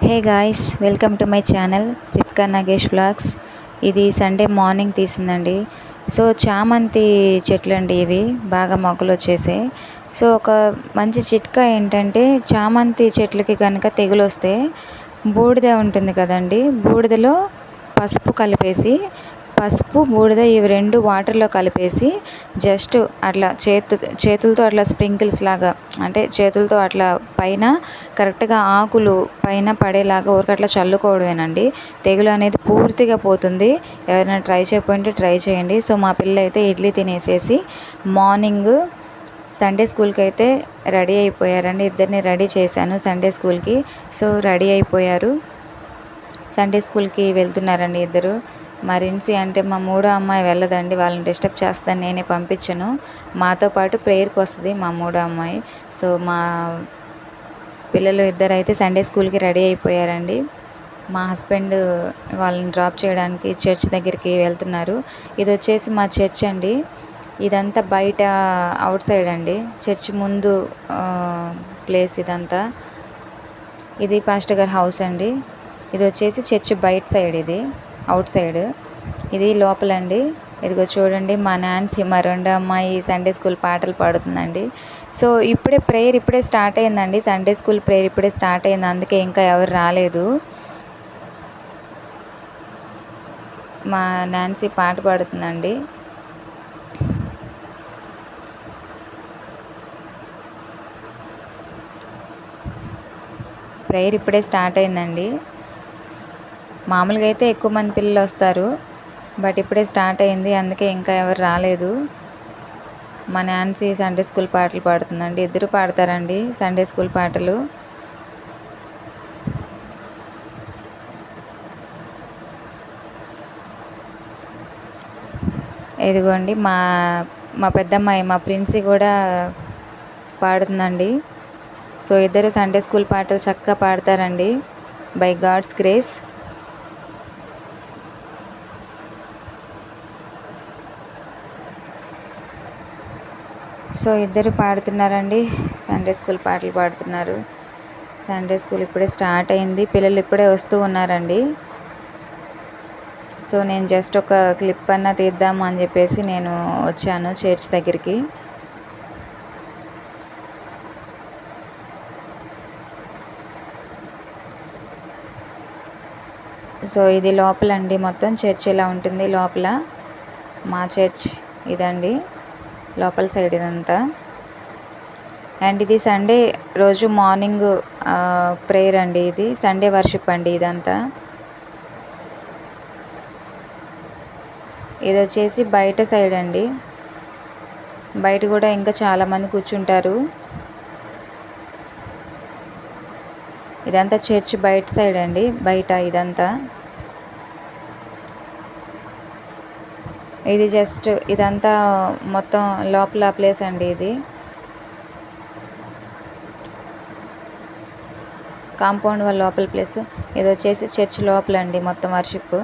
Hey guys, welcome to my channel Ripka Nagesh vlogs. ఇది Sunday morning తీసిందండి. So చామంతి చెట్లు అండి, ఇవి బాగా మొగ్గలు వచ్చేసాయి. సో ఒక మంచి చిట్కా ఏంటంటే, చామంతి చెట్లకి కనుక తెగులు వస్తే బూడిద ఉంటుంది కదండి, బూడిదలో పసుపు కలిపేసి, పసుపు బూడిద ఇవి రెండు వాటర్లో కలిపేసి జస్ట్ అట్లా చేతులతో అట్లా స్ప్రింకిల్స్ లాగా, అంటే చేతులతో అట్లా పైన కరెక్ట్గా ఆకులు పైన పడేలాగా ఊరికి అట్లా చల్లుకోవడమేనండి. తెగులు అనేది పూర్తిగా పోతుంది. ఎవరైనా ట్రై చేయకపోయింటే ట్రై చేయండి. సో మా పిల్ల అయితే ఇడ్లీ తినేసేసి మార్నింగ్ సండే స్కూల్కి అయితే రెడీ అయిపోయారండి. ఇద్దరిని రెడీ చేశాను సండే స్కూల్కి. సో రెడీ అయిపోయారు, సండే స్కూల్కి వెళ్తున్నారండి ఇద్దరు. మా రిన్సీ అంటే మా మూడో అమ్మాయి వెళ్ళదండి, వాళ్ళని డిస్టర్బ్ చేస్తాను, నేనే పంపించను. మాతో పాటు ప్రేయర్కి వస్తుంది మా మూడో అమ్మాయి. సో మా పిల్లలు ఇద్దరు అయితే సండే స్కూల్కి రెడీ అయిపోయారండి. మా హస్బెండ్ వాళ్ళని డ్రాప్ చేయడానికి చర్చ్ దగ్గరికి వెళ్తున్నారు. ఇది వచ్చేసి మా చర్చ్ అండి. ఇదంతా బయట అవుట్ సైడ్ అండి, చర్చ్ ముందు ప్లేస్ ఇదంతా. ఇది పాస్టర్ గారి హౌస్ అండి. ఇది వచ్చేసి చర్చ్ బయట సైడ్, ఇది అవుట్ సైడ్, ఇది లోపలండి. ఇదిగో చూడండి, మా నాన్సీ మా రెండో అమ్మాయి సండే స్కూల్ పాటలు పాడుతుందండి. సో ఇప్పుడే ప్రేయర్ ఇప్పుడే స్టార్ట్ అయిందండి, సండే స్కూల్ ప్రేయర్ ఇప్పుడే స్టార్ట్ అయింది, అందుకే ఇంకా ఎవరు రాలేదు. మా నాన్సీ పాట పాడుతుందండి. ప్రేయర్ ఇప్పుడే స్టార్ట్ అయిందండి. మామూలుగా అయితే ఎక్కువ మంది పిల్లలు వస్తారు, బట్ ఇప్పుడే స్టార్ట్ అయింది, అందుకే ఇంకా ఎవరు రాలేదు. మా నాన్సీ సండే స్కూల్ పాటలు పాడుతుందండి. ఇద్దరు పాడతారండి సండే స్కూల్ పాటలు. ఇదిగోండి మా మా పెద్దమ్మాయి మా ప్రిన్సీ కూడా పాడుతుందండి. సో ఇద్దరు సండే స్కూల్ పాటలు చక్కగా పాడతారండి, బై గాడ్స్ గ్రేస్. సో ఇద్దరు పాడుతున్నారండి, సండే స్కూల్ పాటలు పాడుతున్నారు. సండే స్కూల్ ఇప్పుడే స్టార్ట్ అయింది, పిల్లలు ఇప్పుడే వస్తూ ఉన్నారండి. సో నేను జస్ట్ ఒక క్లిప్ అన్నా తీద్దాము అని చెప్పేసి నేను వచ్చాను చర్చ్ దగ్గరికి. సో ఇది లోపలండి, మొత్తం చర్చ్ ఇలా ఉంటుంది లోపల. మా చర్చ్ ఇదండి, లోపల సైడ్ ఇదంతా. అండ్ ఇది సండే రోజు మార్నింగ్ ప్రేయర్ అండి, ఇది సండే వర్షిప్ అండి ఇదంతా. ఇది వచ్చేసి బయట సైడ్ అండి, బయట కూడా ఇంకా చాలామంది కూర్చుంటారు. ఇదంతా చర్చ్ బయట సైడ్ అండి, బయట ఇదంతా. ఇది జస్ట్ ఇదంతా మొత్తం లోపల ప్లేస్ అండి, ఇది కాంపౌండ్ వాళ్ళ లోపల ప్లేస్. ఇది వచ్చేసి చర్చ్ లోపల అండి మొత్తం వర్షిప్.